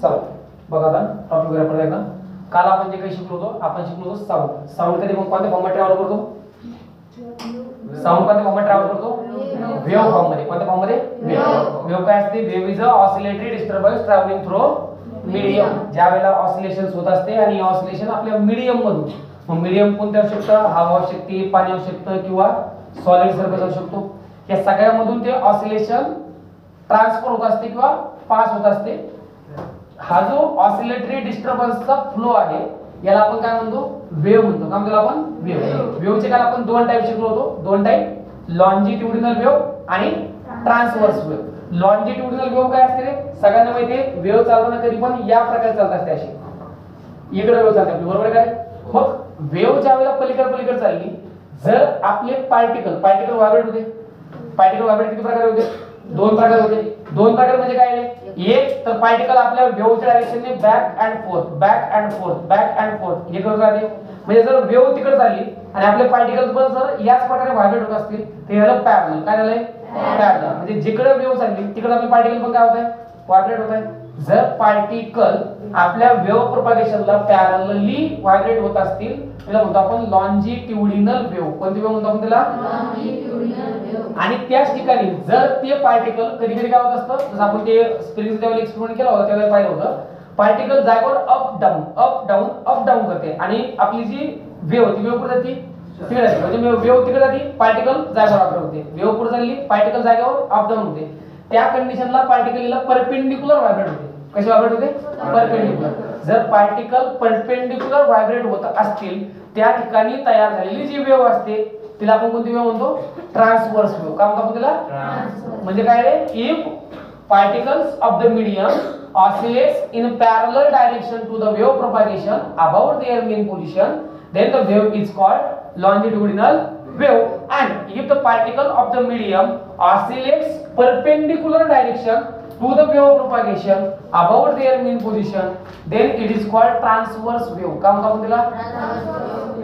चला बघा आता टॉपिक वगैरे आपण एकदा काल आपण जे काही शिकलो होतो आपण शिकलो होतो साऊंड. साऊंड कधी मग कोणत्या फॉर्ममध्ये ट्रॅव्हल करतो? साऊंड कोणत्या फॉर्ममध्ये ट्रॅव्हल करतो? वेव्ह फॉर्म मध्ये. कोणत्या फॉर्म मध्ये? वेव्ह काय असते? Wave is a oscillatory disturbance travelling through medium. ज्या वेळेला ऑसिलेशन्स होत असते आणि ऑसिलेशन आपल्या मीडियम मधून, मग मीडियम कोणत्या असू शकतं? हवा असू शकते, पाणी असू शकतं किंवा सॉलिड सरफेस असू शकतो. या सगळ्यामधून ते ऑसिलेशन ट्रान्सफर होत असते किंवा पास होत असते. हा जो ऑसिलेटरी डिस्टर्बन्सचा फ्लो आहे याला आपण काय म्हणतो? वेव्ह म्हणतो. काय म्हणतो आपण? वेव्ह. वेव्हचे काल आपण दोन टाइप शिकलो होतो. दोन टाइप, लॉन्जिट्युडिनल वेव्ह आणि ट्रान्सव्हर्स वेव्ह. लॉन्जिट्युडिनल वेव्ह काय असते रे? सगळ्यांना माहिती आहे, वेव्ह चालताना कधी पण या प्रकारे चालत असते, अशी इकडे वेव्ह चालते आपली, बरोबर काय? मग वेव्ह ज्या वेळेला पलीकडे चालली, जर आपले पार्टिकल व्हायब्रेट होते. पार्टिकल व्हायब्रेट किती प्रकार होते? दोन प्रकार होते. दोन प्रकार म्हणजे काय रे? एक तर पार्टिकल आपल्या वेव्हच्या डायरेक्शनने बॅक अँड फोर्थ हे करत राहते. म्हणजे जर वेव्ह तिकडे चालली आणि आपले पार्टिकल्स पण जर याच प्रकारे व्हायब्रेट होत असतील तर याला पॅरलल. काय झालंय? पॅरलल. म्हणजे जिकडे वेव्ह चालली तिकडे आपले पार्टिकल पण काय होत आहे? व्हायब्रेट होत आहे. जर पार्टिकल आपल्या वेव्ह प्रोपॅगेशनला पॅरलली व्हायब्रेट होत असतील त्याला म्हणतो आपण लॉन्जिट्युडिनल वेव्ह. कोणती वेव्ह म्हणतो आपण त्याला? Longitudinal wave. आणि त्याच ठिकाणी जर ते पार्टिकल कधी कधी काय होत असतं, जसं आपण ते स्प्रिंगच्या वेळेला एक्सपेरिमेंट केला होता त्यावेळेला पाहिलं होतं, पार्टिकल जागेवर अप डाऊन करते आणि आपली जी वेव्ह होती वेव्ह कुठे जाते? तिकडे जाते. म्हणजे वेव्ह तिकडे जाते, पार्टिकल जागेवर अपडाऊन होते. वेव्ह कुठे चालली? पार्टिकल जागेवर अप डाऊन होते. त्या कंडिशनला पार्टिकलला परपेंडिक्युलर व्हायब्रेट होते. कशी व्हायब्रेट होते? परपेंडिक्युलर. जर पार्टिकल परपेंडिक्युलर व्हायब्रेट होत असतील त्या ठिकाणी तयार झालेली जी वेव्ह असते तिला आपण कोणती वेव्ह म्हणतो? Transverse wave. काय म्हणतो आपण तिला? म्हणजे काय रे? If particles of the medium oscillates in parallel direction to the wave propagation about their mean position, then the wave is called longitudinal wave. And if the particle of the medium oscillates perpendicular direction to the wave propagation about their mean position, then it is called transverse wave. काय म्हणतो आपण तिला?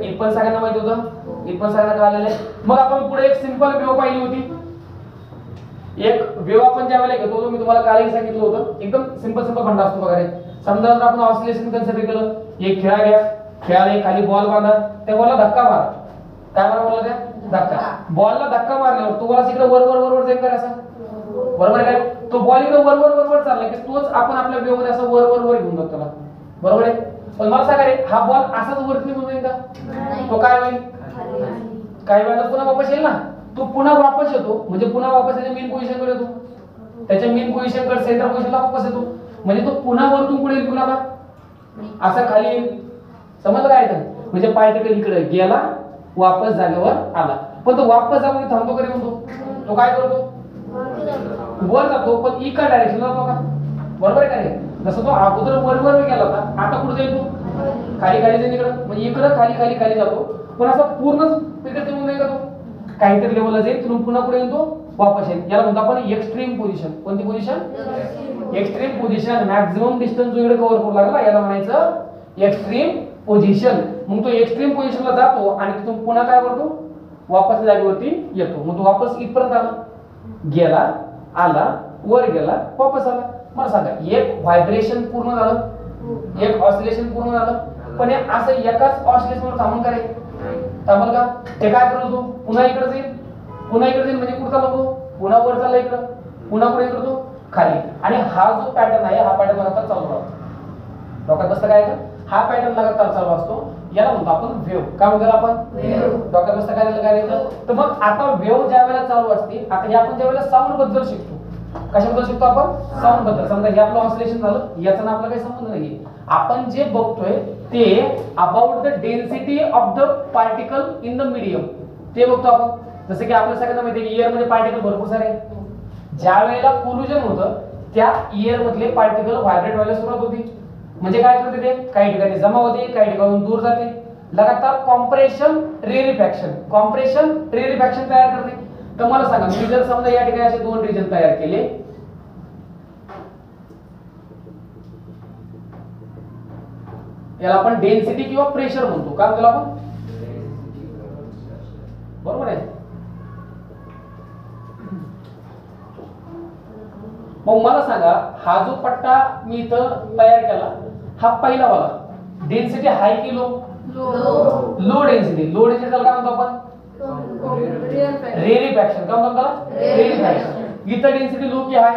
इथपण सगळ्यांना माहिती होतं, इथपण सगळ्यांना कळालेलं आहे. मग आपण पुढे एक सिंपल वेव्ह पाहिली होती. एक वेव्ह आपण ज्या वेळेला घेतो, मी तुम्हाला कालही सांगितलं होतं, एकदम सिंपल फंडा असतो बघा रे. समजा जर आपण ऑसिलेशन कन्सिडर केलं, एक खेळा घ्या, खेळाला खाली बॉल बांधा, त्या बॉलला धक्का मारा. काय मारा बॉलला? त्या धक्का. बॉलला धक्का मारल्यावर तो बॉल इकडे वर जाईल का? असा बरोबर काय? तो बॉल इकडे वर चालला की तोच आपण आपल्या वेव्ह मध्ये असं वर घेऊन जातो त्याला, बरोबर आहे? पण मला सांगा रे, हा बॉल असाच वरती निघून जाईल का? तो काय होईल? काही वेळा पुन्हा वापस येईल ना. तो पुन्हा वापस येतो, म्हणजे पुन्हा वापस त्याच्या मेन पोझिशन कडे येतो. त्याच्या मेन पोझिशन कडे सेंटर पोझिशनला वापस येतो. म्हणजे तो पुन्हा वरतून पुढे येईल, पुन्हा असा खाली येईल. समजलं काय? म्हणजे पार्टिकल इकडे गेला, वापस जागेवर आला. पण तो वापस जाऊन थांबतो कधी म्हणतो? तो काय करतो? वर जातो, पण इकडे डायरेक्शनला जातो का? बरोबर आहे का? जसं तो अगोदर वर गेला होता, आता कुठे जाईल? तो खाली जाईल इकडे. म्हणजे इकडे खाली जातो, पण असा पूर्णच इकडे येऊन नाही का? तो काहीतरी लेवलला जाईल, तिथून पुन्हा पुढे येतो, वापस येईल. याला म्हणतो आपण एक्स्ट्रीम पोझिशन. कोणती position? Extreme position. Maximum distance जो इकडे कव्हर करू लागला याला म्हणायचं एक्स्ट्रीम पोझिशन. मग तो एक्स्ट्रीम पोझिशनला जातो आणि तिथून पुन्हा काय करतो? वापस जागेवरती येतो. मग तो वापस इथपर्यंत आला, गेला, आला, वर गेला, वापस आला. मला सांगा, एक व्हायब्रेशन पूर्ण झालं, एक ऑसिलेशन पूर्ण झालं, पण हे असं एकाच ऑसिलेशनवर थांबून काय थांबल का? ते काय करतो? पुन्हा इकडे जाईल, म्हणजे कुठं चालला तो? पुन्हा वर चालला इकडं, पुन्हा पुढे करतो खाली. आणि हा जो पॅटर्न आहे हा पॅटर्न लगातार चालू राहतो. डोक्यात बसतं काय का? हा पॅटर्न लगातार चालू असतो, याला म्हणतो आपण वेव्ह. काय म्हणतो आपण? वेव्ह. डोक्यात बसतं काय? तर मग आता वेव्ह ज्या वेळेला चालू असते, आता हे आपण ज्या वेळेला साऊंड बद्दल शिकतो, कशाबद्दल शिकतो आपण? साऊंड बद्दल. समजा हे आपलं ऑसिलेशन झालं, याचा आपला काही संबंध नाही. आपण जे बघतोय ते about the density of the particle in the medium ते बघतो आपण. जसं की आपल्या सगळ्यांना माहिती आहे की एअर मध्ये पार्टिकल भरपूर सारे. ज्या वेळेला कोल्युजन होतं त्या एअर मधले पार्टिकल व्हायब्रेट व्हायला सुरुवात होती. म्हणजे काय करते ते? काही ठिकाणी जमा होते, काही ठिकाणून दूर जाते. लगातार कॉम्प्रेशन रेरिफॅक्शन तयार करते. तर मला सांगा, मी जर समजा या ठिकाणी असे दोन रिजन तयार केले, याला आपण डेन्सिटी किंवा प्रेशर म्हणतो. काय म्हणतो आपण? बरोबर आहे. मग मला सांगा हा जो पट्टा मी इथं तयार केला हा पहिला वाला डेन्सिटी हाय की low? Low density. Low density काय म्हणतो आपण? रेरिफॅक्शन. काय म्हणतो त्याला? रेरिफॅक्शन. इथं डेन्सिटी लो की हाय?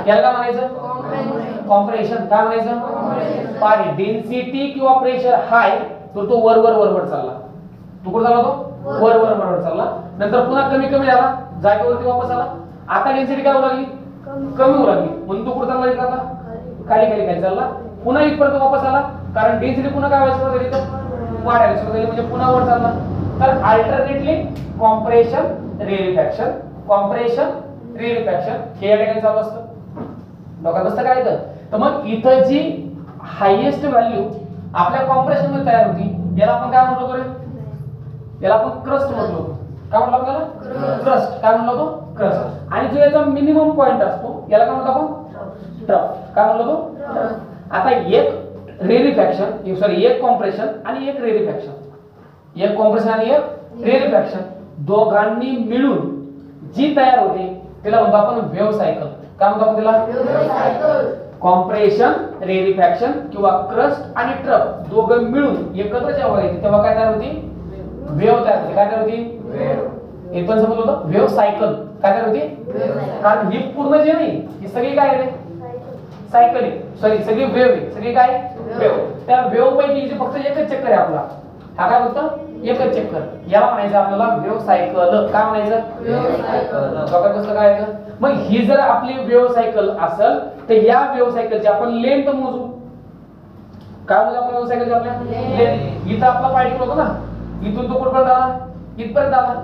याला काय म्हणायचं? कॉम्प्रेशन. काय म्हणायचं? पाणी डेन्सिटी किंवा प्रेशर हाय तर तो वर वर वर वर चालला. तो कुठे चालला? तो वर वर वर वर चालला. नंतर पुन्हा कमी कमी झाला, जागेवरती वापस आला. आता डेन्सिटी काय होऊ लागली? कमी होऊ लागली. म्हणून तो कुठे चालला? इथं आता खाली खाली खाली चालला. पुन्हा इथपर्यंत वापस आला कारण डेन्सिटी पुन्हा काय व्हायला सुरुवात झाली? वाढायला सुरुवात झाली. म्हणजे पुन्हा वर चालला. तर अल्टरनेटली कॉम्प्रेशन रेरिफॅक्शन, कॉम्प्रेशन रेरिफॅक्शन हे या ठिकाणी चालू असतं. लोकांना कसं करायचं? तर मग इथं जी हायेस्ट व्हॅल्यू आपल्या कॉम्प्रेशन मध्ये तयार होती याला आपण काय म्हणतो रे? याला आपण क्रस्ट म्हणतो. काय म्हणतो आपल्याला? क्रस्ट. काय म्हणतो तो? क्रस्ट. आणि जो याचा मिनिमम पॉइंट असतो याला काय म्हणतो आपण? ट्रफ. काय म्हणतो तो? आता एक रेरिफॅक्शन सॉरी एक कॉम्प्रेशन आणि एक रेरिफॅक्शन, एक कॉम्प्रेशन आणि एक रेरिफॅक्शन दोघांनी मिळून जी तयार होते तिला म्हणतो आपण वेव्ह सायकल. काय म्हणतो आपण तिला? Wave cycle. कॉम्प्रेशन रेरिफॅक्शन किंवा क्रस्ट आणि ट्रफ दोघं मिळून एकत्र जेव्हा येते तेव्हा काय तयार होती? वेव्ह तयार होते. काय तयार होती? वेव्ह. हे पण समजलं होतं वेव्ह सायकल. काय तयार होती? कारण ही पूर्ण जे नाही ही सगळी काय आहे? सायकल आहे. सॉरी सगळी वेव्ह आहे. सगळी काय? वेव्ह. त्या वेव्ह पैकी इथे फक्त एकच चक्कर आहे आपला. हा काय फक्त एकच चक्कर. याला म्हणायचं आपल्याला वेव्ह सायकल. काय म्हणायचं? Wave cycle. बघा कसं काय आहे. मग ही जर आपली वेव्ह सायकल असेल तर या वेव्ह सायकलची आपण लेंथ मोजू. काय मोजू आपण वेव्ह सायकलची? आपल्या लेंथ. इथं आपला पार्टिकल होता ना, इथून तो कुठपर्यंत आला? इथपर्यंत आला.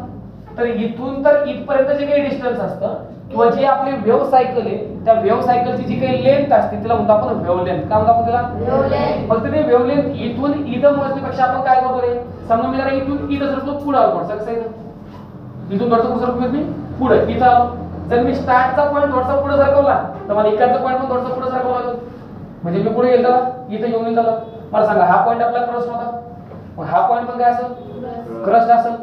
तर इथून तर इथपर्यंत जे काही डिस्टन्स असतं किंवा जी आपली वेव्ह सायकल आहे त्या वेव्ह सायकलची जी काही लेंथ असते तिला म्हणतो आपण वेव्ह लेंथ. काय म्हणतो आपण तिला? Wave length. फक्त ते वेव्ह लेंथ इथून इथं मोजण्यापेक्षा आपण काय करतो रे? समजा मी जरा इथून इथं सरकलो पुढे आलो. कसं आहे? इथून थोडंसं पुढे सरकलो मी पुढे इथं आलो. जर मी स्टार्टचा पॉइंट थोडासा पुढे सरकवला तर मला इकडचा पॉइंट पण थोडासा पुढे सरकवावा लागेल. म्हणजे मी पुढे गेलो इथं येऊन येईल त्याला. मला सांगा हा पॉइंट आपला क्रस्ट होता. मग हा पॉइंट पण काय असेल? क्रस्ट असेल.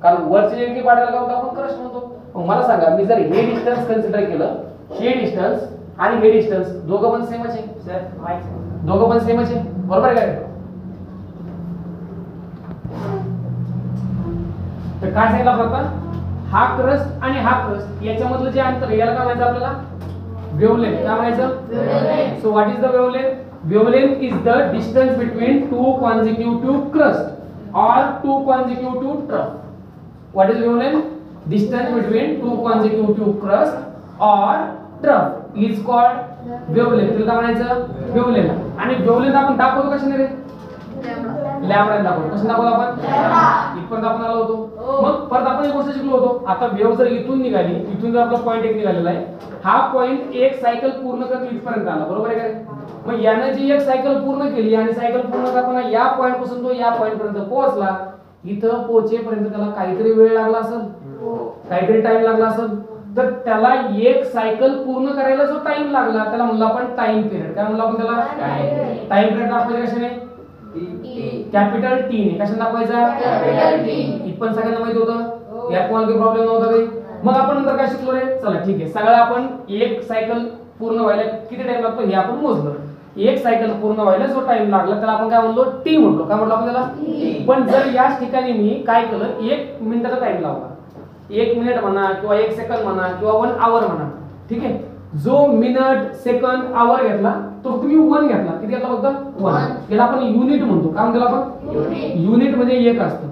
कारण वरचे जे काही पार्टिकल होता आपण क्रस्ट म्हणतो. मग मला सांगा मी जर हे डिस्टन्स कन्सिडर केलं, हे डिस्टन्स आणि हे डिस्टन्स दोघं पण सेमच आहे सर. दोघं पण सेमच आहे बरोबर आहे काय? तर काय सांगितलं आपण? हा क्रस्ट आणि हा क्रस्ट याच्यामधलं जे अंतर याला काय म्हणायचं आपल्याला? वेव्हलेंथ. काय म्हणायचं? So what is the wavelength? Wavelength is the distance between two consecutive crust or two consecutive trough. What is wavelength? Distance between two consecutive crust or trough is called wavelength. तिला काय म्हणायचं? wavelength. आणि wavelength आपण दाखवतो कशाने रे? Lambda दाखवतो. कसं दाखवतो आपण? इथपर्यंत आपण आलो होतो. मग परत आपण एक गोष्ट शिकलो होतो. आता वेव्ह जर इथून निघाली, इथून जर आपला पॉइंट एक निघालेला आहे, हा पॉइंट एक सायकल पूर्ण करत इथपर्यंत आला बरोबर आहे काय? मग याने जी एक सायकल पूर्ण केली आणि सायकल पूर्ण करताना या पॉइंट पासून तो या पॉइंट पर्यंत पोहोचला. इथं पोहोचेपर्यंत त्याला काहीतरी वेळ लागला असेल, काहीतरी टाइम लागला असेल. तर त्याला एक सायकल पूर्ण करायला जो टाइम लागला त्याला म्हणलं आपण टाइम पिरियड. काय म्हणलं आपण त्याला? टाइम पिरियड दाखवायचं कशाने? कॅपिटल टी ने. कशाने दाखवायचा? Capital T. इथपण सगळ्यांना माहित होतं. यात कोणाला काही प्रॉब्लेम नव्हता काही. मग आपण नंतर काय शिकलो रे? चला ठीक आहे. सगळं आपण एक सायकल पूर्ण व्हायला किती टाइम लागतो हे आपण मोजलं. एक सायकल पूर्ण व्हायला जो टाइम लागला त्याला आपण काय म्हणलो? टी म्हटलो. काय म्हटलो आपण त्याला? पण जर याच ठिकाणी मी काय केलं? 1 मिनिटाचा टाइम लावला. 1 मिनिट म्हणा किंवा 1 सेकंद म्हणा किंवा 1 आवर म्हणा. ठीक आहे. जो मिनिट सेकंद आवर घेतला तो तुम्ही 1 घेतला. किती घेतला फक्त? 1. याला आपण युनिट म्हणतो. काय म्हणतो आपण? युनिट म्हणजे 1 असतं.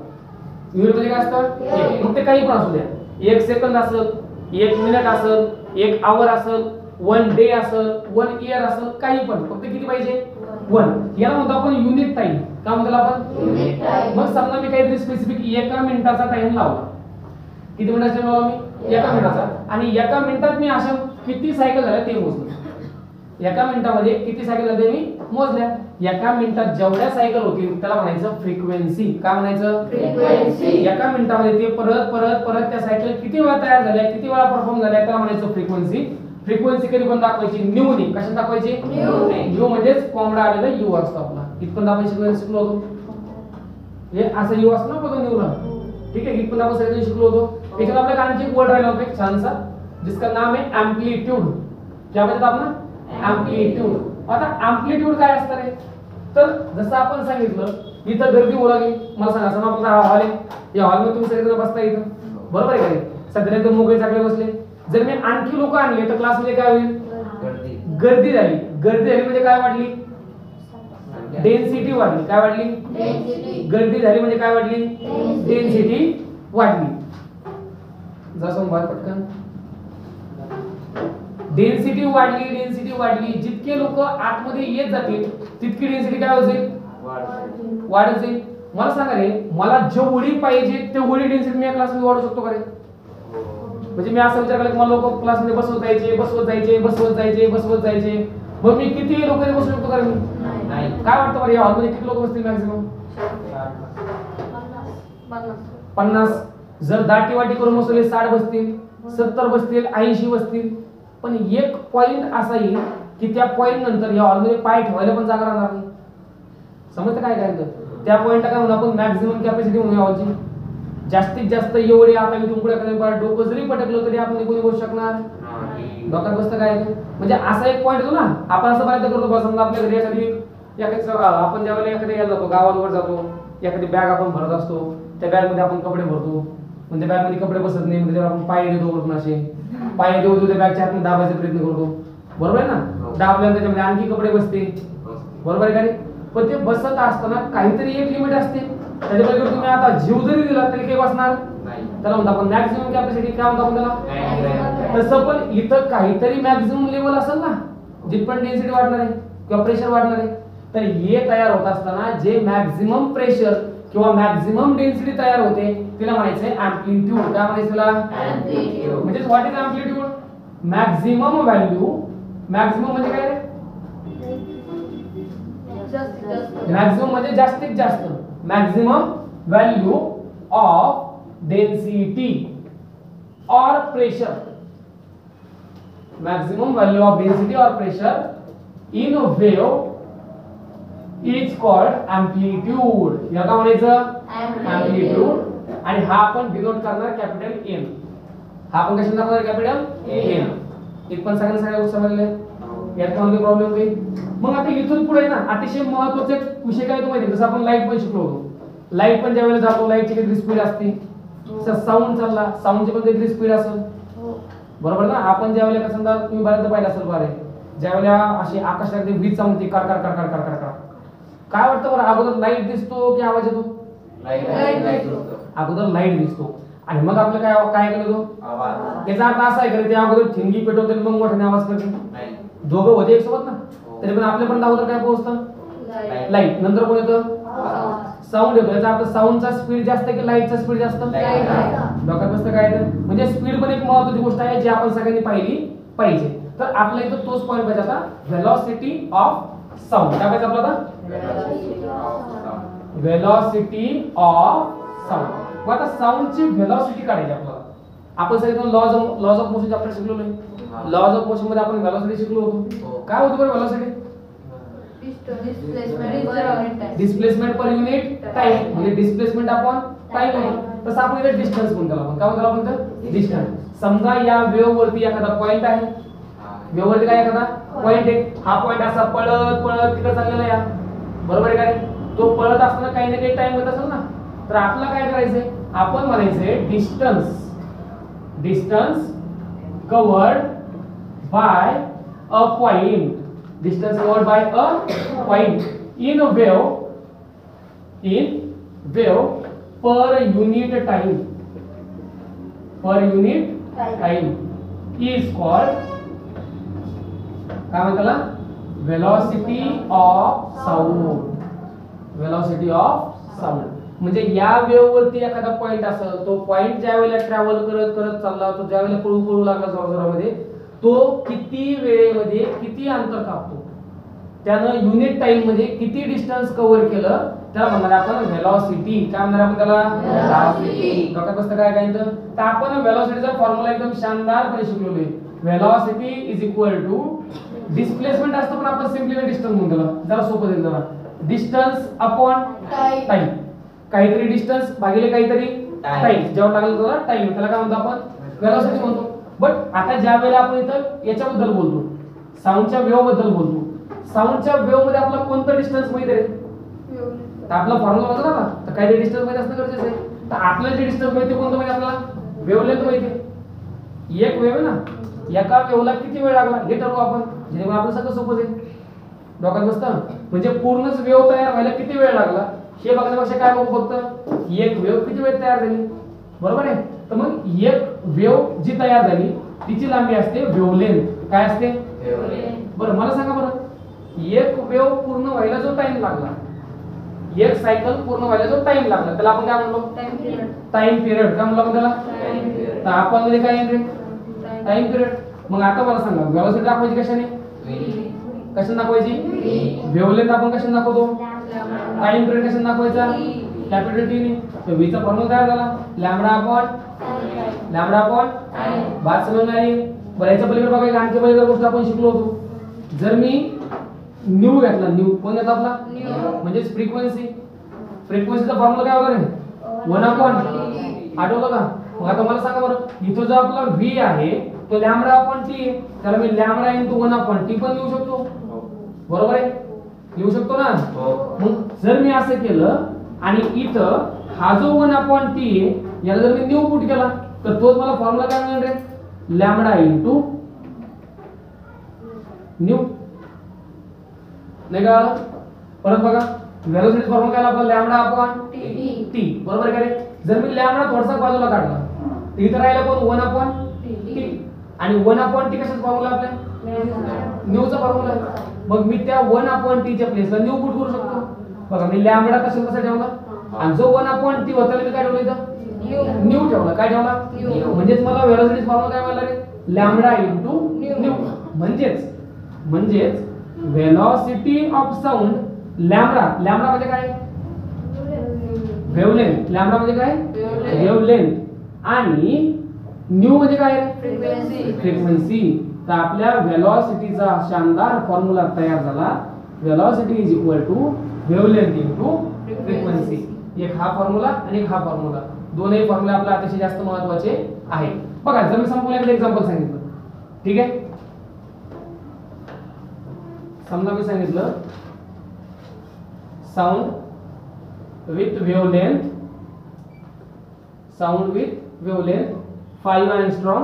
युनिट म्हणजे काय असतं? 1. मग ते काही पण असू द्या. 1 सेकंद असेल, 1 मिनिट असेल, 1 आवर असेल, 1 डे असेल, 1 इयर असेल, काही पण. फक्त किती पाहिजे? 1. याला म्हणतो आपण युनिट टाइम. काय म्हणतो आपण? Unit time. मग समजा मी काहीतरी स्पेसिफिक 1 मिनिटाचा टाइम लावला. किती मिनिटाचा लावला मी? 1 मिनिटाचा. आणि 1 मिनिटात मी अशा किती सायकल झाल्या ते मोजलं. 1 मिनिटामध्ये किती सायकल झाल्या मी मोजल्या. 1 मिनिटात जेवढ्या सायकल होतील त्याला म्हणायचं फ्रिक्वेन्सी. काय म्हणायचं? फ्रिक्वेन्सी. 1 मिनिटामध्ये ते परत परत परत त्या सायकल किती वेळा तयार झाल्या, किती वेळा परफॉर्म झाल्या त्याला म्हणायचं फ्रिक्वेन्सी. फ्रिक्वेन्सी कधी पण दाखवायची? न्यू ने. कशाने दाखवायची? न्यू म्हणजेच कोंबडा आलेला यू असतो आपला. इथपर्यंत आपण शिकलो होतो. हे असं यू असतो ना बघा न्यूला. ठीक आहे. इथपर्यंत आपण सगळं शिकलो होतो. याच्यात आपल्याला आणखी एक वर्ड राहिला होता एक छानसा जिसका नाम है एम्प्लीट्यूड. क्या म्हणतात आपण अँप्लिट्यूड. आता अँप्लिट्यूड काय असतं रे, तर जसं आपण सांगितलं इथं गर्दी होऊ लागली, मला सांगा समजा आपला हा हॉल आहे, या हॉलमध्ये तुम्ही सगळेजण बसता इथं, बरोबर आहे का रे, सध्या एकदम मोकळे चाकळे बसले. जर मी आणखी लोक आणले तर क्लासमध्ये काय होईल, गर्दी झाली. गर्दी झाली म्हणजे काय वाढली, डेन्सिटी वाढली. काय वाढली, गर्दी झाली म्हणजे काय वाढली, डेन्सिटी वाढली. जसं बाहेर पटकन डेन्सिटी वाढली, डेन्सिटी वाढली. जितके लोक आतमध्ये येत जातील तितकी डेन्सिटी काय होईल, वाढत जाईल. मला सांगा रे, मला जेवढी पाहिजे तेवढी डेन्सिटी मी या क्लासमध्ये वाढवू शकतो का रे? म्हणजे मी असं विचार केला की मला लोक क्लासमध्ये बसवत जायचे, बसवत जायचे, बसवत जायचे, बसवत जायचे, मग मी किती लोक बसू शकतो का रे? नाही. काय वाटतं बरं, या हॉलमध्ये किती लोक बसतील मॅक्सिमम? 50. जर दाटी वाटी करून बसवले 60 बसतील, 70 बसतील, 80 बसतील. पण एक पॉइंट असा येईल की त्या पॉइंट नंतर या हॉलमध्ये पाय ठेवायला पण जागा राहणार नाही. समजतं काय काय त्या पॉइंटला काय म्हणून आपण मॅक्सिमम कॅपॅसिटी म्हणूया हॉलची. जास्तीत जास्त एवढे आता इथून पुढे कधी डोकं जरी पटकलं तरी आपण कोणी बसू शकणार डोक्यात बसतं काय. म्हणजे असा एक पॉइंट येतो ना, आपण असं प्रयत्न करतो बस समजा आपल्या घरी एखादी आपण ज्यावेळेला एखाद्या यायला जातो, गावावर जातो, एखादी बॅग आपण भरत असतो, त्या बॅग मध्ये आपण कपडे भरतो, म्हणजे बॅग मध्ये कपडे बसत नाही, म्हणजे आपण पाय देतो वरून, असे पाय देऊ त्या बॅगच्या आतमध्ये दाबायचा प्रयत्न करतो, बरोबर आहे ना. दाबल्यानंतर त्याच्यामध्ये आणखी कपडे बसते, बरोबर आहे का रे. पण ते बसत असताना काहीतरी एक लिमिट असते, त्याच्यापैकी तुम्ही आता जीव जरी दिला तरी काही बसणार नाही. त्याला म्हणतो आपण मॅक्सिमम कॅपॅसिटी. काय म्हणतो आपण त्याला? तसं पण इथं काहीतरी मॅक्सिमम लेवल असेल ना, जिथपर्यंत डेन्सिटी वाढणार आहे किंवा प्रेशर वाढणार आहे. तर हे तयार होत असताना जे मॅक्सिमम प्रेशर किंवा मॅक्सिमम डेन्सिटी तयार होते तिला म्हणायचंय अँप्लिट्यूड. काय म्हणायचं तिला? अँप्लिट्यूड. म्हणजे what is amplitude? Maximum value. Maximum म्हणजे काय रे? मॅक्सिमम म्हणजे जास्तीत जास्त. मॅक्सिमम व्हॅल्यू ऑफ डेन्सिटी और pressure. Maximum value of density और pressure in wave is called amplitude. याला म्हणायचं अँप्लिट्यूड. आणि हा आपण डिनोट करणार कॅपिटल एन. हा आपण कशाने दाखवणार? Capital N. इथपण सगळ्या गोष्टी समजल्या, यात काही प्रॉब्लेम काही. मग आता इथून पुढे ना अतिशय महत्त्वाचा विषय काय तो माहिती, जसं आपण लाईट पण शिकलो होतो. लाईट पण ज्यावेळेला जातो लाईटची काहीतरी स्पीड असते. साऊंड चालला, साऊंडची पण काहीतरी स्पीड असेल, बरोबर ना. आपण ज्यावेळेला कसं समजा तुम्ही बऱ्याचदा पाहिलं असेल बारे, ज्यावेळेला अशी आकाशात वीज चालते car car car car car car, काय वाटतं बरं, अगोदर लाईट दिसतो की आवाज येतो? अगोदर लाईट दिसतो आणि मग आपलं काय काय केलं तो आवाज. याचा अर्थ असा आहे का ते अगोदर ठिणगी पेटवते मग मोठ्याने आवाज करते? दोघं होते एक सोबत ना. तरी पण आपल्या पण अगोदर काय पोहोचतं? लाईट. नंतर कोण येतं? साऊंड येतो. याचा अर्थ साऊंडचा स्पीड जास्त की लाईटचा स्पीड जास्त? डोक्यात बसतं काय तर. म्हणजे स्पीड पण एक महत्त्वाची गोष्ट आहे जी आपण सगळ्यांनी पाहिली पाहिजे. तर आपल्या इथं तोच पॉईंट पाहिजे आता, व्हेलॉसिटी ऑफ साऊंड. काय पाहिजे आपल्याला? Velocity of sound. मग आता साऊंडची व्हेलॉसिटी काढायची आपल्याला. आपण सगळे लॉज ऑफ मोशन चॅप्टर शिकलो नाही. लॉज ऑफ मोशन मध्ये आपण व्हेलॉसिटी शिकलो होतो. काय होतं बरं velocity? Displacement per unit time. म्हणजे डिस्प्लेसमेंट अपॉन टाइम आहे. तसं आपण इथे डिस्टन्स म्हणतो. आपण काय म्हणतो? आपण तर डिस्टन्स. समजा या वेव्ह वरती एखादा पॉइंट आहे, वेव्ह वरती काय एखादा पॉइंट आहे, हा पॉइंट असा पळत पळत तिकडे चाललेला आहे, बरोबर आहे काय? तो पळत असताना काही ना काही टाइम होत असेल ना, तर आपल्याला काय करायचंय? आपण म्हणायचंय distance covered bye a point. Distance covered bye a point in wave per unit time. Per unit time is called काय म्हणतात? Velocity of sound. Velocity of sound म्हणजे या वेव्ह वरती एखादा पॉइंट असेल, तो पॉइंट ज्या वेळेला ट्रॅव्हल करत करत चालला, तो ज्या वेळेला पळू लागला जोरामध्ये, तो किती वेळेमध्ये किती अंतर कापतो, त्यानं युनिट टाइम मध्ये किती डिस्टन्स कव्हर केलं, त्याला म्हणणार आपण व्हेलॉसिटी. काय म्हणणार आपण त्याला? व्हेलॉसिटी. डोक्यात बसतं काय काय तर आपण व्हेलॉसिटीचा फॉर्म्युला एकदम शानदारपणे शिकलेलो आहे. Velocity is equal to displacement असतं पण आपण सिम्पली डिस्टन्स म्हणतो त्याला, जरा सोपं देईल जरा. Distance upon time. काहीतरी डिस्टन्स भागिले काहीतरी टाइम. जेव्हा लागलं त्याला टाइम, त्याला काय म्हणतो आपण? व्हेलॉसिटी म्हणतो. बट आता ज्या वेळेला आपण इथं याच्याबद्दल बोलतो, साऊंडच्या वेव्ह बद्दल बोलतो. साऊंडच्या वेव्ह मध्ये आपला कोणता डिस्टन्स माहिती आहे? तर आपला फॉर्म्युला बघा ना, तर काही डिस्टन्स माहिती असणं गरजेचं आहे. तर आपल्याला जे डिस्टन्स माहिती कोणतं माहिती आपल्याला? वेव्हलेंथ माहिती आहे. एक वेव्ह आहे ना, एका वेव्हला किती वेळ लागला हे ठरवू आपण, जेणेकरून आपलं सगळं सोपं आहे. डोक्यात बसतं. म्हणजे पूर्णच वेव्ह तयार व्हायला किती वेळ लागला हे बघण्यापेक्षा काय बघू फक्त एक वेव्ह किती वेळ तयार झाली. बरोबर आहे. तर मग एक वेव्ह जी तयार झाली तिची लांबी असते वेव्हलेंथ. काय असते? बरं मला सांगा बरं, एक वेव्ह पूर्ण व्हायला जो टाइम लागला, एक सायकल पूर्ण व्हायला जो टाइम लागला त्याला आपण काय म्हणलो? Time period. काय म्हणलो आपण त्याला? तर आपण मध्ये काय येईल रे? Time period. मग आता मला सांगा व्हेलॉसिटी दाखवायची कशाने? कशाने दाखवायची? वेव्हलेंथ आपण कशाने दाखवतो? टाइम पिरियड कशाने दाखवायचा? कॅपिटल टी ने. तर v चा फॉर्म्युला काय झाला? लॅम्बडा अपॉन बात समजून आली. बरं याच्या पलीकडे बघा, आणखी पलीकडे गोष्ट आपण शिकलो होतो. जर मी न्यू घेतला, न्यू कोण घेतला आपला? म्हणजे फ्रिक्वेन्सी. फ्रिक्वेन्सीचा फॉर्म्युला काय होता रे? 1 अपॉन. आठवलं का? मग आता मला सांगा बरं, इथं जो आपला v आहे तो लॅम्बडा अपॉन टी आहे, त्याला मी लॅम्बडा इनटू 1 अपॉन टी पण लिहू शकतो. बरोबर आहे? लिहू शकतो ना? मग जर मी असं केलं आणि इथं हा जो 1 अपॉन टी आहे याला जर मी न्यू पुट केला तर तोच मला फॉर्म्युला काय मिळेल रे? Lambda into new. नाही का? परत बघा, वेलोसिटी फॉर्म्युला काय आपला? Lambda upon T. बरोबर आहे का रे? जर मी लॅम्बडा थोडासा बाजूला काढला तर इथं राहिला कोण? 1 अपॉन टी. आणि 1 अपॉन टी कशाचा फॉर्म्युला आपल्या? न्यूचा फॉर्म्युला आहे. मग मी त्या 1 अपॉन टी च्या प्लेसला न्यू पुट करू शकतो. बघा मी लॅम्बडा कसा ठेवला आणि जो 1 अपॉन टी होता मी काय ठेवलं इथं? न्यू ठेवला. काय ठेवला? म्हणजेच मला वेलोसिटी फॉर्म्युला काय मिळाला रे? Lambda into nu. म्हणजेच velocity of sound lambda. Lambda म्हणजे काय? वेव्हलेंथ. लॅम्बडा म्हणजे काय? वेव्हलेंथ. आणि न्यू म्हणजे काय? फ्रिक्वेन्सी. तर आपल्या वेलोसिटीचा शानदार फॉर्म्युला तयार झाला. Velocity is equal to wavelength into frequency. एक हा फॉर्म्युला आणि एक हा फॉर्म्युला, दोनही फॉर्म्युला आपल्या अतिशय जास्त महत्त्वाचे आहे. बघा जर मी संपूर्ण एक्झाम्पल सांगितलं, ठीक आहे? समजा मी सांगितलं sound with wavelength 5 angstrom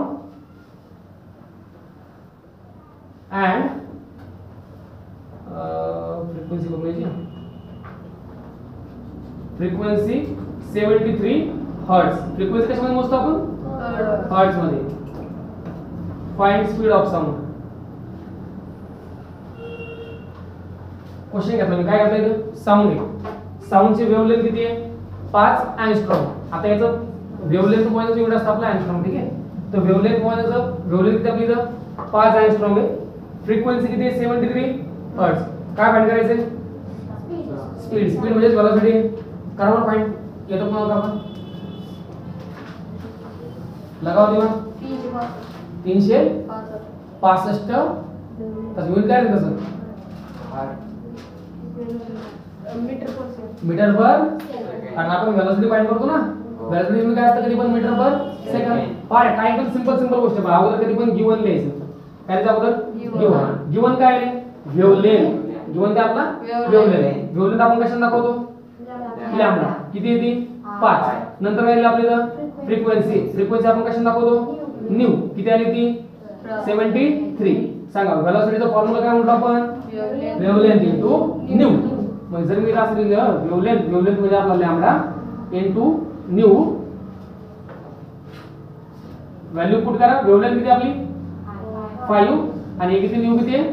and frequency 73 hertz. Frequency कशामध्ये मोजतो आपण? हर्ट्ज मध्ये. Find speed of sound. Question घेतला मी, काय घेतलं इथं? साऊंड आहे. साऊंडची वेव्हलेंथ किती आहे? 5 angstrom. आता याचं वेव्हलेंथ मोजायचं एवढं असतं आपलं angstrom, ठीक आहे? तर वेव्हलेंथ मोजायचं, वेव्हलेंथ किती आपली इथं? 5 angstrom आहे. फ्रिक्वेन्सी किती आहे? 73 हर्ट्ज. काय फाइंड करायचं? स्पीड. स्पीड म्हणजे वेलोसिटी. करा बरं फाइंड. येतो पुन्हा का? लगाओ दिमाग. 365 तसं होईल काय रे? तसं मीटर पर, कारण आपण वेलोसिटी फाइंड करतो ना. वेलोसिटी म्हणजे काय असतं? कधी पण मीटर पर सेकंड. पाय काय एकदम सिंपल गोष्ट आहे. अगोदर कधी पण गिवन लिहायचं. काय लिहायचं अगोदर? गिवन काय रे? वेव्हलेंथ. गिवन काय आपला? वेव्हलेंथ. वेव्हलेंथ आपण कशाने दाखवतो? लॅम्बडा. किती येते? 5. नंतर काय लिहिलं आपल्याला? फ्रिक्वेन्सी. फ्रिक्वेन्सी आपण कशाने दाखवतो? न्यू. किती आली ती? 73. सांगा वेलोसिटीचा फॉर्म्युला काय म्हणतो आपण? Wavelength into new. मग जर मी असं लिहिलं वेव्हलेंथ म्हणजे आपला lambda into new. Value put करा. वेव्हलेंथ किती आपली? 5 आणि किती न्यू किती आहे?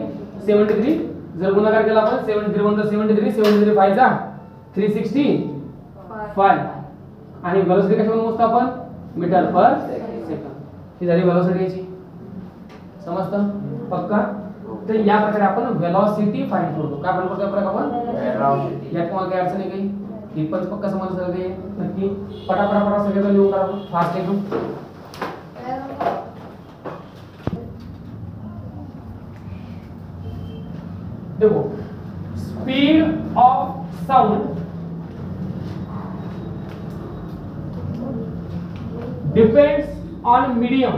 73. जर गुणाकार केला आपण 73 1 73 73 5 चा 365 आणि वेलोसिटी कशाने मोजतो आपण? Metre per second. ही झाली वेलोसिटी याची. समजतं? पक्का? तर या प्रकारे आपण वेलोसिटी फाइंड करतो. काय फाइंड करतो आपण? वेलोसिटी. यात तुम्हाला काय अडचण आहे काही? ही पण पक्का समजलं सगळे नक्की. पटापटा सगळे लिहून करा फास्ट एकदम. देखो speed of sound depends on medium.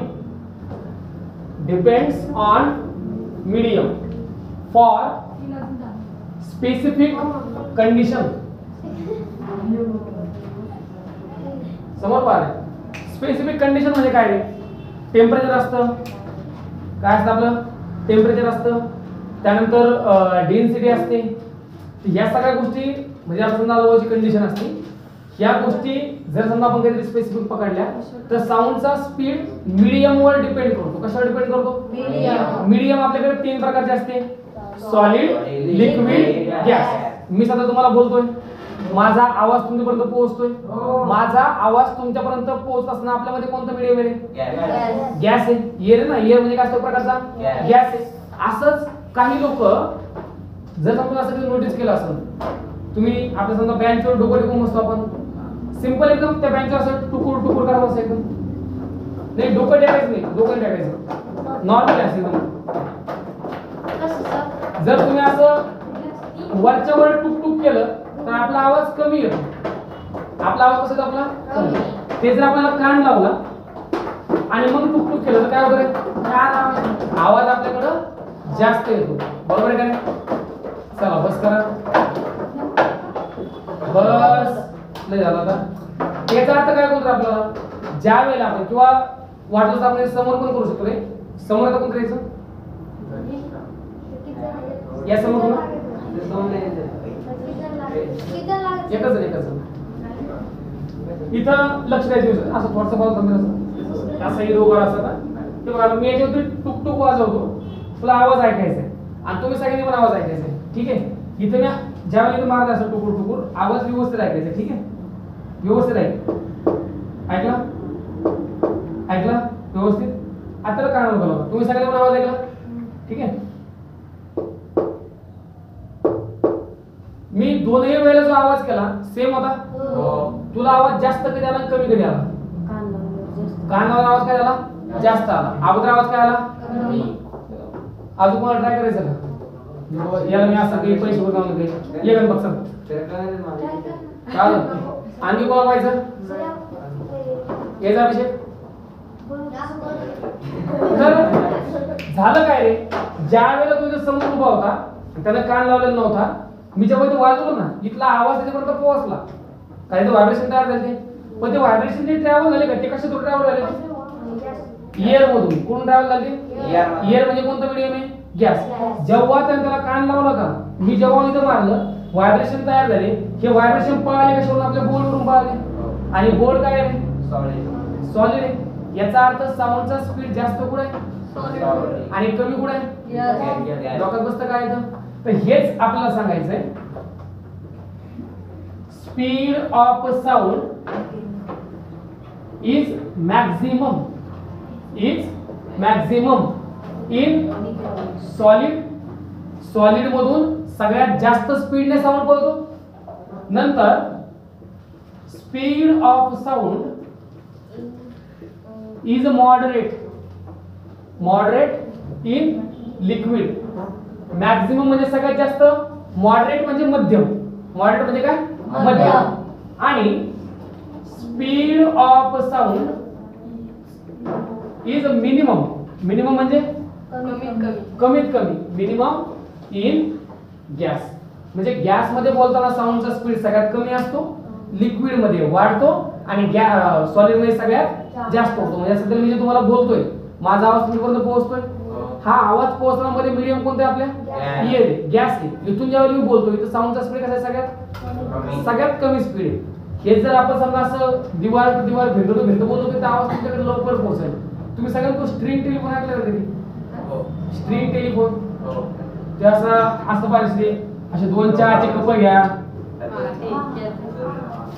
For specific condition. समोर पहा, स्पेसिफिक कंडिशन म्हणजे काय रे? टेम्परेचर असतं, काय असतं आपलं? टेम्परेचर असतं, त्यानंतर डेन्सिटी असते. या सगळ्या गोष्टी म्हणजे आपण समजा लोची कंडिशन असते. या गोष्टी जर समजा आपण काहीतरी स्पेसिफिक पकडल्या तर साऊंडचा स्पीड मीडियम वर डिपेंड करतो. कशावर डिपेंड करतो? मीडियम आपल्याकडे 3 प्रकारचे असते, सॉलिड, लिक्विड, गॅस. मी सध्या तुम्हाला बोलतोय, माझा आवाज तुमच्यापर्यंत पोहोचतोय. माझा आवाज तुमच्यापर्यंत पोहोचत असताना आपल्यामध्ये कोणतं मीडियम आहे? गॅस आहे. एअर ना, एअर म्हणजे काय असतो प्रकारचा? गॅस आहे. असंच काही लोक जर समजा असं नोटीस केलं असेल, तुम्ही आपल्या समजा बेंचवर डोकं टेकून बसतो आपण, सिंपल एकदम त्या बेंचवर असं टुकूर टुकूर करत बसायचं एकदम. नाही, डोकं टेकायचं नाही, डोकं टेकायचं नॉर्मल असं एकदम. जर तुम्ही असं वरच्या वर टुक केलं तर आपला आवाज कमी येतो. आपला आवाज कसा येतो? आपला कमी. ते जर आपल्याला कान लावला आणि मग टुक केलं तर काय होतं? आवाज आपल्याकडं जास्त येतो. बरोबर आहे का नाही? चला बस करा, बस. नाही झालं आता. याचा अर्थ काय बोलतो आपल्याला? ज्या वेळेला आपण किंवा वाटलं तर आपण समोर पण करू शकतो रे. समोर आता कोण करायचं? या समोर एकच इथं लक्ष द्यायचं. असं थोडंसं पाहतो तुम्ही, असं हिरोवर असं ना, ते बघा मी याच्यावरती टुक टुक वाजवतो, तुला आवाज ऐकायचा आहे आणि तुम्ही सगळ्यांनी पण आवाज ऐकायचा आहे. ठीक आहे? इथं मी ज्यावेळेला इथं मारत असं टुकूर टुकूर, आवाज व्यवस्थित ऐकायचा. ठीक आहे? व्यवस्थित ऐकला व्यवस्थित. आता कानावर घाला. तुम्ही सगळ्यांनी पण आवाज ऐकला? ठीक आहे? मी दोनही वेळेला जो आवाज केला सेम होता. तुला आवाज जास्त कधी आला, कमी कधी आला? कानावर आवाज काय आला? जास्त आला. अगोदर आवाज काय आला? अजून कोणाला ट्राय करायचं का? याला मी असं काही पैसे वगैरे नव्हते ये गण बघ चालेल. आणखी कोणाला पाहिजे? याचा विषय तर झालं काय रे? ज्या वेळेला तुझ्या समोर उभा होता, त्याला कान लावलेला नव्हता, मी जेव्हा इथे वाजवलो ना, इथला आवाज त्याच्यापर्यंत पोहोचला. काही तर व्हायब्रेशन तयार झाले, पण ते व्हायब्रेशन जे ट्रॅव्हल झाले का, ते कशातून ट्रॅव्हल झाले? एअर मधून. कोण ट्रॅव्हल झाले? एअर म्हणजे कोणतं मीडियम आहे? गॅस. जेव्हा त्याला कान लावला का, मी जेव्हा इथं मारलं, व्हायब्रेशन तयार झाले. हे व्हायब्रेशन पळाले कशावरून? आपल्या बोर्डवरून पळाले. आणि बोर्ड काय आहे? सॉलिड आहे. याचा अर्थ साऊंडचा स्पीड जास्त कुठे आहे आणि कमी कुठे आहे? डोक्यात बसतं काय इथं? तर हेच आपल्याला सांगायचंय. Speed of sound is maximum in solid मधून सगळ्यात जास्त स्पीडने साऊंड पळतो. नंतर speed of sound is moderate in liquid. Maximum म्हणजे सगळ्यात जास्त, मॉडरेट म्हणजे मध्यम. मॉडरेट म्हणजे काय? मध्यम. आणि speed of sound is minimum म्हणजे कमीत कमी. मिनिमम इन गॅस म्हणजे गॅस मध्ये बोलताना साऊंडचा स्पीड सगळ्यात कमी असतो, लिक्विड मध्ये वाढतो आणि सॉलिड मध्ये सगळ्यात जास्त होतो. म्हणजे सध्या मी जे तुम्हाला बोलतोय, माझा आवाज तुमच्यापर्यंत पोहोचतोय. हा आवाज पोहोचण्यामध्ये मीडियम कोणते आपल्या? एअर, गॅस आहे. इथून ज्यावेळेला मी बोलतोय तर साऊंडचा स्पीड कसा आहे? सगळ्यात कमी स्पीड आहे. हे जर आपण समजा असं दिवार भिंत बोलतो तर आवाज तुमच्याकडे लवकर पोहोचेल. तुम्ही सगळ्यांना स्ट्रिंग टेलिफोन ऐकलं का कधी? स्ट्रिंग टेलिफोन ते असं पाहिजे, असे 2 चहाचे कप घ्या,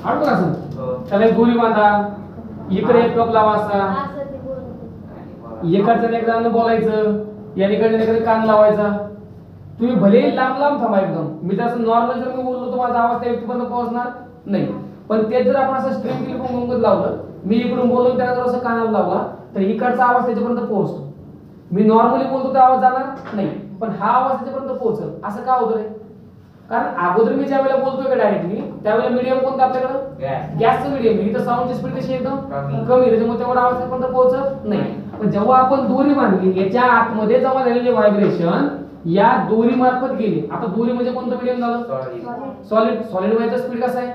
आठवत असं त्याला एक दोरी बांधा, इकडे एक कप लावा, असा एकाचं एक जणांना बोलायचं, या इकडे कान लावायचा. तुम्ही भले लांब थांबा एकदम. मी जर नॉर्मल जर मी बोललो तर माझा आवाज त्या व्यक्तीपर्यंत पोहोचणार नाही. पण तेच जर आपण असं स्ट्रिंग टेलिफोन लावलं, मी इकडून बोललो त्याला जर असं कानाला लावला तर इकडचा आवाज त्याच्यापर्यंत पोहोचतो. मी नॉर्मली बोलतो तर आवाज जाणार नाही, पण हा आवाज त्याच्यापर्यंत पोहोचल. असं का होतं रे? कारण अगोदर मी ज्या वेळेला बोलतोय का डायरेक्टली, त्यावेळेला मीडियम कोणतं आपल्याकडं? गॅसचं मीडियम. इथं साऊंडची स्पीड कशी एकदम कमी, त्याच्यामुळे तेवढा आवाज त्यापर्यंत पोहोचत नाही. पण जेव्हा आपण दोरी बांधली, याच्या आतमध्ये जमा झालेले व्हायब्रेशन या दोरी मार्फत गेले. आता दोरी म्हणजे कोणतं मीडियम झालं? सॉलिड. सॉलिड व्हायचा स्पीड कसा आहे?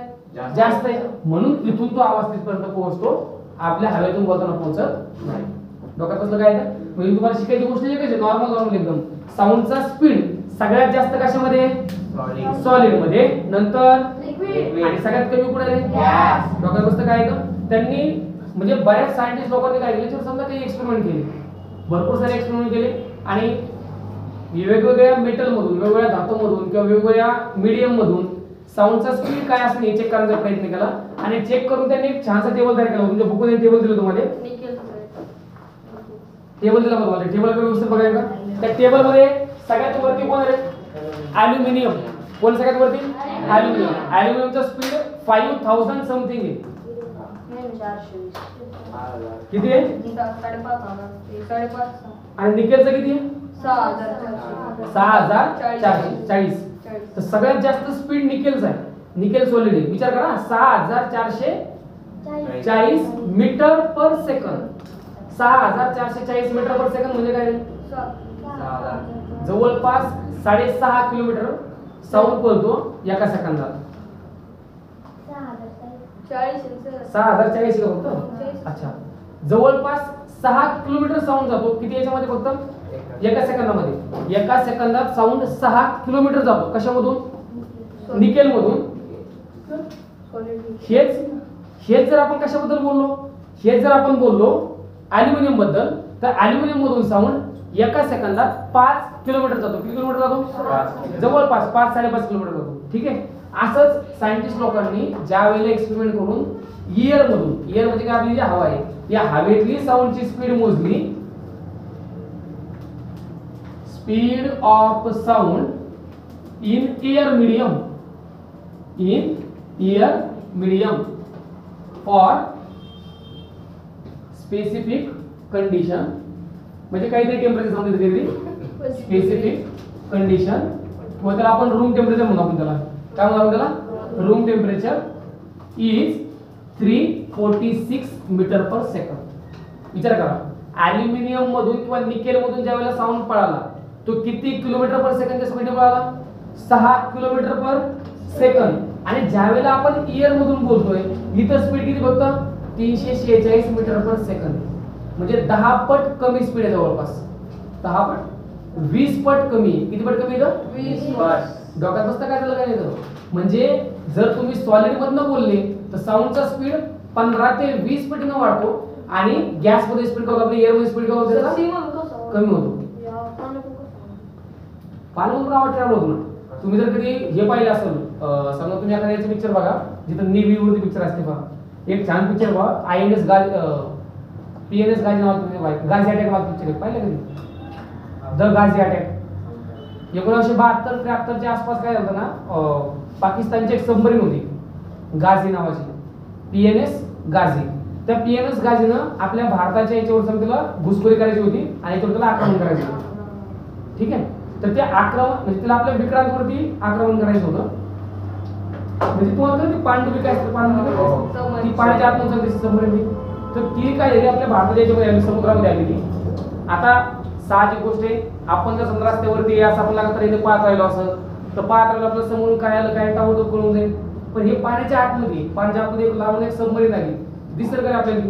जास्त आहे. म्हणून इथून तो आवाज तिथपर्यंत पोहोचतो, आपल्या हवेतून बोलताना पोहोचत नाही. डोक्यात कसलं काय तर म्हणजे तुम्हाला शिकायची गोष्ट एकच आहे, नॉर्मल एकदम. साऊंडचा स्पीड सगळ्यात जास्त कशामध्ये? सॉलिड मध्ये, नंतर आणि सगळ्यात कमी कुठे आहे? गॅस. डोक्यात कसं काय तर त्यांनी म्हणजे बऱ्याच सायंटिस्ट लोकांनी काय केलं, समजा काही एक्सपेरिमेंट केले, भरपूर सारे एक्सपेरिमेंट केले आणि वेगवेगळ्या मेटल मधून, वेगवेगळ्या धातूमधून किंवा वेगवेगळ्या मीडियम मधून साऊंडचा स्पीड काय असं हे चेक करण्याचा प्रयत्न केला आणि चेक करून त्यांनी एक छानसा टेबल तयार केला. तुमच्या बुकमध्ये टेबल दिलं तुम्हाला, टेबल दिला बघा. टेबल व्यवस्थित बघायला का? त्या टेबल मध्ये सगळ्यात वरती कोण आहे? ॲल्युमिनियम. कोण सगळ्यात वरती? ॲल्युमिनियम. ॲल्युमिनियमचा स्पीड 5000 समथिंग आहे. किती आहे? 5,500. आणि निकेलचं किती आहे? 6,440. तर सगळ्यात जास्त स्पीड निकेलचा आहे. निकेल सॉलिड आहे. विचार करा, 6,440 metre per second. 6,440 metre per second म्हणजे काय? जवळपास 6.5 किलोमीटर साऊंड बोलतो एका सेकंदात. 6,040 फक्त. अच्छा, जवळपास 6 किलोमीटर साऊंड जातो. किती याच्यामध्ये? फक्त एका सेकंदामध्ये. एका सेकंदात साऊंड 6 किलोमीटर जातो. कशामधून? निकेल मधून. हेच जर आपण कशाबद्दल बोललो, हेच जर आपण बोललो ॲल्युमिनियम बद्दल, तर ॲल्युमिनियम मधून साऊंड एका सेकंदात 5 किलोमीटर जातो. किती किलोमीटर जातो? जवळपास 5-5.5 किलोमीटर जातो. ठीक आहे. असंच सायंटिस्ट लोकांनी ज्या वेळेला एक्सपेरिमेंट करून ईयर मधून, ईयर म्हणजे काय? आपली जी हवा आहे, या हवेतली साऊंडची स्पीड मोजली. Speed of sound in air medium, in air medium for specific condition. म्हणजे काहीतरी टेम्परेचर सांगितलं, काहीतरी स्पेसिफिक कंडिशन. मग त्याला आपण रूम टेम्परेचर म्हणू. आपण त्याला काय म्हणू? आपण त्याला room temperature is 346 metre per second. विचार करा, ॲल्युमिनियम मधून किंवा निकेल मधून ज्या वेळेला साऊंड पळाला, तो किती किलोमीटर पर सेकंदच्या स्पीडने पळाला? 6 किलोमीटर पर सेकंद. आणि ज्या वेळेला आपण ईयर मधून बोलतोय, इथं स्पीड किती? फक्त 346 मीटर पर सेकंद. म्हणजे 10 पट कमी स्पीड आहे. जवळपास 10 पट, 20 पट कमी. किती पट कमी आहे? 20 पट. डोक्यात बसता काय झालं? काय नाही. म्हणजे जर तुम्ही सॉलिड मधनं बोलले तर साऊंडचा स्पीड 15 ते 20 पटीने वाढतो आणि गॅस मध्ये स्पीड काय होतो? आपल्या एअर मध्ये स्पीड काय होतो? कमी होतो. पाण्यावर आवाज ट्रॅव्हल होतो ना. तुम्ही जर कधी हे पाहिलं असेल, समजा तुम्ही एखाद्याचं पिक्चर बघा जिथं नेव्ही वरती पिक्चर असते बघा, एक छान पिक्चर बघा, INS गाजी, PNS गाजी नावाचं गाझी अटॅक नावाचं पिक्चर पाहिलं कधी? The Ghazi attack. 1972-73च्या आसपास काय झालं ना, पाकिस्तानची एक सबमरीन होती गाझी नावाची, PNS गाझी. त्या PNS गाझीनं आपल्या भारताच्या याच्यावर समजा घुसखोरी करायची होती आणि याच्यावर त्याला आक्रमण करायचं होतं. ठीक आहे. तर ते आक्रमण म्हणजे तिला आपल्या विक्रांतवरती आक्रमण करायचं होतं. म्हणजे तुम्हाला ती पाणडुबी काय असते? पाणडुबी ती पाण्याच्या आतमध्ये चालते सबमरीन. तर ती काय झाली? आपल्या भारताच्या याच्यामध्ये समुद्रामध्ये आली ती. आता साहजिक गोष्ट आहे, आपण जर समजा रस्त्यावरती असं आपण लागत इथे पाहत राहिलो असं, तर पाहत राहिलो आपल्या समोरून काय आलं काय टावतो कळून जाईल. पण हे पाण्याच्या आतमध्ये, पाण्याच्या आतमध्ये एक लावून एक सबमरीन आली, दिसलं काय आपल्याला?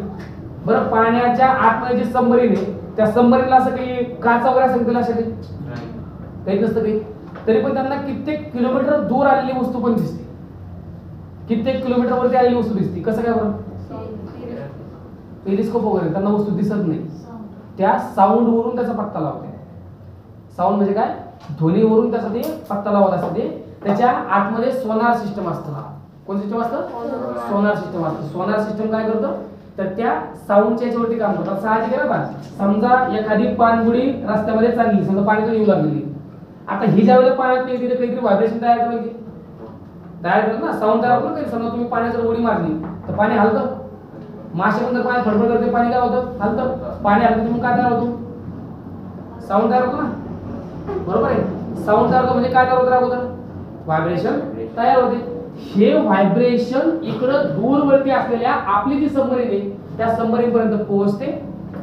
बरं, पाण्याच्या आतमध्ये जे सबमरीन आहे त्या सबमरीनला असं काही काच वगैरे असेल त्याला अशा काही नसतं काही. तरी पण त्यांना कित्येक किलोमीटर दूर आलेली वस्तू पण दिसते. कित्येक किलोमीटर वरती आलेली वस्तू दिसते. कसं काय बरं? टेलिस्कोप वगैरे त्यांना वस्तू दिसत नाही. त्या साऊंड वरून त्याचा पत्ता लावते. साऊंड म्हणजे काय? ध्वनीवरून त्याचा ते पत्ता लावत असते. त्याच्या आतमध्ये सोनार सिस्टम असतं. कोण सिस्टम असतं? सोनार सिस्टम असतं. सोनार सिस्टम काय करतं? तर त्या साऊंडच्या याच्यावरती काम करतात. साहजिक आहे ना. समजा एखादी पाणबुडी रस्त्यामध्ये चालली, समजा पाण्यातून येऊ लागलेली. आता ही ज्या वेळेला पाण्यात येते तिथे काहीतरी व्हायब्रेशन तयार करायची, तयार करत ना, साऊंड तयार होतं. काही समजा तुम्ही पाण्यात उडी मारली तर पाणी हलतं. मासे पण जर पाणी फडफड करते, पाणी काय होतं? हलतं. पाणी हलतं तुम्ही काय तयार होतो? साऊंड तयार होतो ना. बरोबर आहे. साऊंड तयार होतं म्हणजे काय तयार होतं? अगोदर व्हायब्रेशन तयार होते. हे व्हायब्रेशन इकडं दूरवरती असलेल्या आपली जी सबमरीन आहे त्या सबमरीन पर्यंत पोहोचते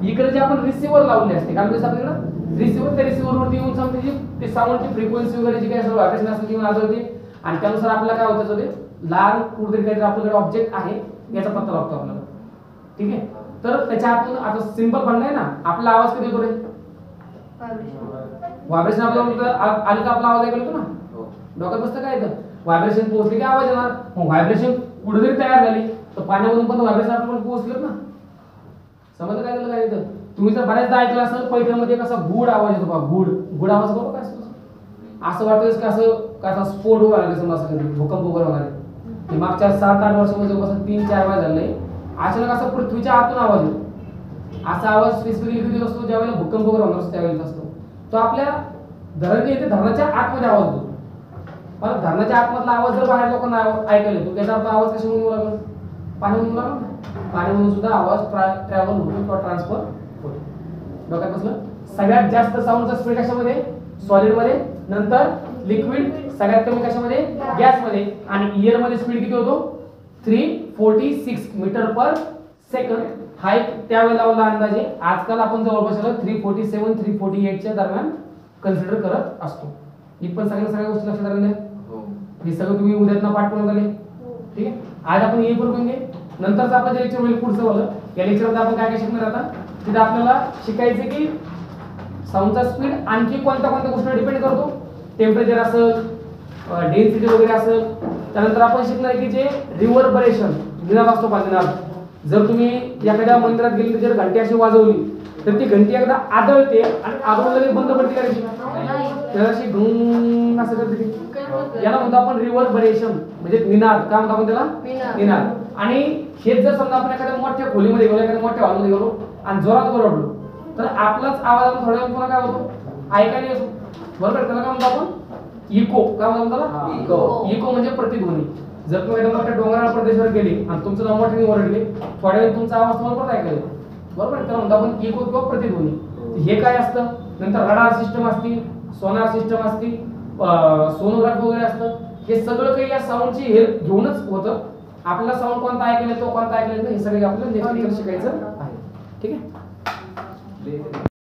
इकडे जे आपण रिसिव्हर लावले असते काय म्हणजे आपल्याकडे रिसिव्हर, त्या रिसिव्हर वरती येऊन समजा ते साऊंडची फ्रिक्वेन्सी वगैरे जी काही असेल व्हायब्रेशन असेल किंवा आदळते आणि त्यानुसार आपल्याला काय होतं ते लहान कुठेतरी काहीतरी आपल्याकडे ऑब्जेक्ट आहे याचा पत्ता लागतो आपल्याला. ठीक आहे. तर त्याच्या आतून आता सिंपल म्हणणं आहे ना, आपला आवाज कधी येतो रे? व्हायब्रेशन आपल्याला आलं तर आपला आवाज ऐकायला येतो ना. डोक्यात बसतं काय येतं? व्हायब्रेशन पोहोचले की आवाज येणार. मग व्हायब्रेशन कुठेतरी तयार झाली तर पाण्यामधून पण व्हायब्रेशन आपल्याला पोहोचलं ना. समजलं काय झालं काय येतं? तुम्ही जर बऱ्याचदा ऐकलं असेल पैठणमध्ये कसा गुड आवाज येतो बघा, गुड गुड आवाज बरोबर काय असतो? असं वाटतं की असं का असा स्फोट व्हायला समजा असं कधी भूकंप वगैरे होणार आहे. मागच्या 7-8 वर्षामध्ये जवळपास 3-4 वेळा झालंय. अचानक असं पृथ्वीच्या आतून आवाज येतो. असा आवाज स्पेसिफिकली कधी असतो ज्यावेळेला भूकंप वगैरे होणार असतो त्यावेळेला असतो. तो आपल्या धरण येते धरणाच्या आतमध्ये आवाज होतो. पण धरणाच्या आतमधला आवाज जर बाहेर लोकांना ऐकायला येतो त्याचा अर्थ आवाज कशामुळे येऊ लागला? पाण्यामधून लागला ना. पाण्यामधून सुद्धा आवाज ट्रॅव्हल होतो किंवा ट्रान्सफर होतो. डोक्यात बसलं? सगळ्यात जास्त साऊंडचा स्पीड कशामध्ये? सॉलिड मध्ये, नंतर लिक्विड, सगळ्यात कमी कशामध्ये? गॅस मध्ये. आणि एअर मध्ये स्पीड किती होतो? 346 मीटर पर सेकंद. हा एक त्यावेळेला लावला अंदाजे. आजकाल आपण जवळपास 347-348 च्या दरम्यान कन्सिडर करत असतो. ही पण सगळ्या गोष्टी लक्षात आलेल्या. हे सगळं तुम्ही उद्यातनं पाठ करून आले. ठीक आहे. आज आपण हे करून घे. नंतरचं आपलं जे लेक्चर होईल पुढचं वालं, या लेक्चरमध्ये आपण काय काय शिकणार आता? तिथे आपल्याला शिकायचं की साऊंडचा स्पीड आणखी कोणत्या गोष्टीवर डिपेंड करतो. टेम्परेचर असेल, डेन्सिटी वगैरे असेल. त्यानंतर आपण शिकणार की जे रिव्हर्बरेशन निनाद असतो निनाद. जर तुम्ही एखाद्या मंदिरात गेली जर घंटी अशी वाजवली तर ती घंटी एकदा आदळते आणि आदळून लगेच बंद पडते करायची तर अशी ढुंग असं करते. याला म्हणतो आपण रिव्हर्बरेशन म्हणजे निनाद. काय म्हणतो आपण त्याला? निनाद. आणि हेच जर समजा आपण एखाद्या मोठ्या खोलीमध्ये गेलो, एखाद्या मोठ्या हॉलमध्ये गेलो आणि जोरात ओरडलो तर आपलाच आवाज आपण थोड्या वेळ पुन्हा काय होतो? ऐकायला येतो. बरोबर. त्याला काय म्हणतो आपण? इको. काय म्हणतो त्याला? इको. इको म्हणजे प्रतिध्वनी. जर तुम्ही एखाद्या मोठ्या डोंगराळ प्रदेशावर गेले आणि तुमचं नाव मोठ्याने ओरडले थोड्या वेळ तुमचा आवाज तुम्हाला परत ऐकायला येतो. बरोबर. त्याला म्हणतो आपण इको किंवा प्रतिध्वनी. हे काय असतं? नंतर रडार सिस्टम असते, सोनार सिस्टम असते, सोनोग्राफ वगैरे असतं. हे सगळं काही या साऊंडची हेल्प घेऊनच होतं. आपल्याला साऊंड कोणता ऐकायला येतो कोणता ऐकायला येतो हे सगळे आपल्याला नेक्स्ट शिकायचं आहे. ठीक आहे.